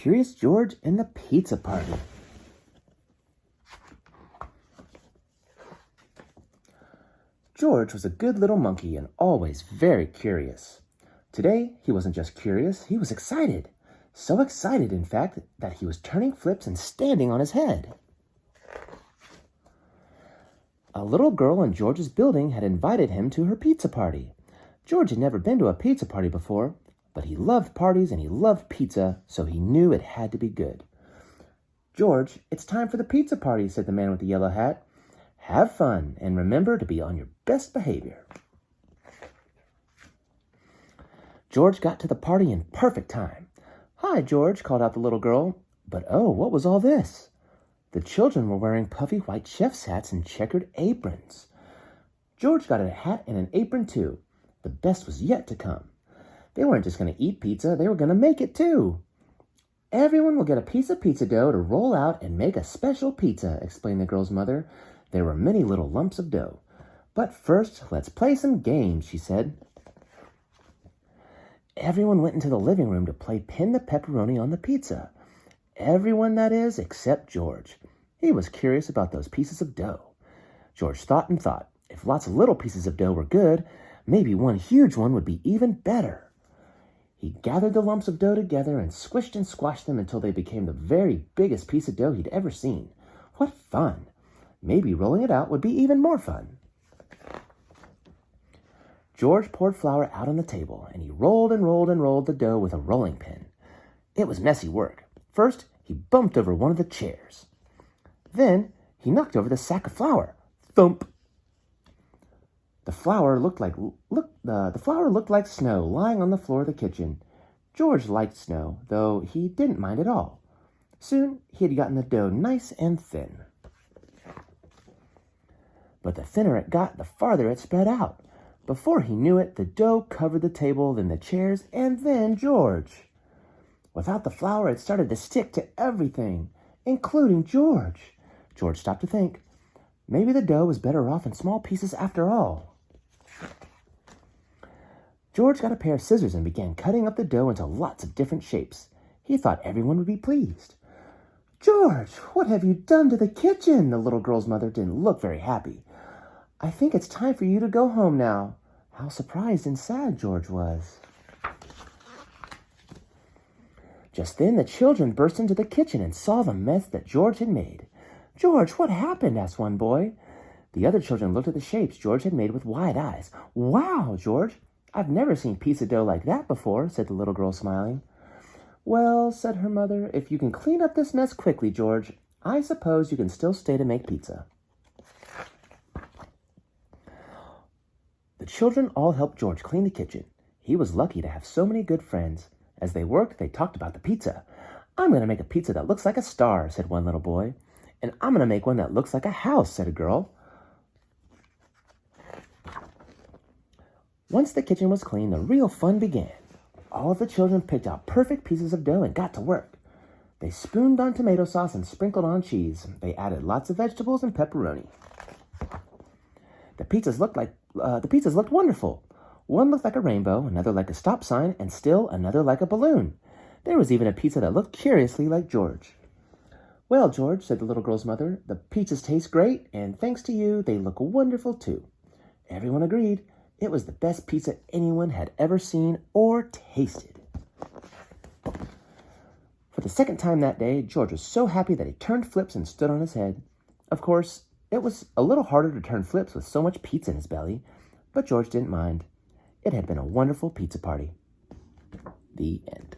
Curious George and the Pizza Party. George was a good little monkey and always very curious. Today, he wasn't just curious, he was excited. So excited, in fact, that he was turning flips and standing on his head. A little girl in George's building had invited him to her pizza party. George had never been to a pizza party before, but he loved parties and he loved pizza, so he knew it had to be good. "George, it's time for the pizza party," said the man with the yellow hat. "Have fun and remember to be on your best behavior." George got to the party in perfect time. "Hi, George," called out the little girl. But oh, what was all this? The children were wearing puffy white chef's hats and checkered aprons. George got a hat and an apron too. The best was yet to come. They weren't just going to eat pizza, they were going to make it too. "Everyone will get a piece of pizza dough to roll out and make a special pizza," explained the girl's mother. There were many little lumps of dough. "But first, let's play some games," she said. Everyone went into the living room to play pin the pepperoni on the pizza. Everyone, that is, except George. He was curious about those pieces of dough. George thought and thought. If lots of little pieces of dough were good, maybe one huge one would be even better. He gathered the lumps of dough together and squished and squashed them until they became the very biggest piece of dough he'd ever seen. What fun! Maybe rolling it out would be even more fun. George poured flour out on the table, and he rolled and rolled and rolled the dough with a rolling pin. It was messy work. First, he bumped over one of the chairs. Then, he knocked over the sack of flour. Thump! The flour looked like snow lying on the floor of the kitchen. George liked snow, though he didn't mind at all. Soon, he had gotten the dough nice and thin. But the thinner it got, the farther it spread out. Before he knew it, the dough covered the table, then the chairs, and then George. Without the flour, it started to stick to everything, including George. George stopped to think. Maybe the dough was better off in small pieces after all. George got a pair of scissors and began cutting up the dough into lots of different shapes. He thought everyone would be pleased. "George, what have you done to the kitchen?" The little girl's mother didn't look very happy. "I think it's time for you to go home now." How surprised and sad George was. Just then the children burst into the kitchen and saw the mess that George had made. "George, what happened?" asked one boy. The other children looked at the shapes George had made with wide eyes. "Wow, George, I've never seen pizza dough like that before," said the little girl, smiling. "Well," said her mother, "if you can clean up this mess quickly, George, I suppose you can still stay to make pizza." The children all helped George clean the kitchen. He was lucky to have so many good friends. As they worked, they talked about the pizza. "I'm going to make a pizza that looks like a star," said one little boy. "And I'm going to make one that looks like a house," said a girl. Once the kitchen was clean, the real fun began. All of the children picked out perfect pieces of dough and got to work. They spooned on tomato sauce and sprinkled on cheese. They added lots of vegetables and pepperoni. The pizzas looked wonderful. One looked like a rainbow, another like a stop sign, and still another like a balloon. There was even a pizza that looked curiously like George. "Well, George," said the little girl's mother, "the pizzas taste great, and thanks to you, they look wonderful too." Everyone agreed. It was the best pizza anyone had ever seen or tasted. For the second time that day, George was so happy that he turned flips and stood on his head. Of course, it was a little harder to turn flips with so much pizza in his belly, but George didn't mind. It had been a wonderful pizza party. The end.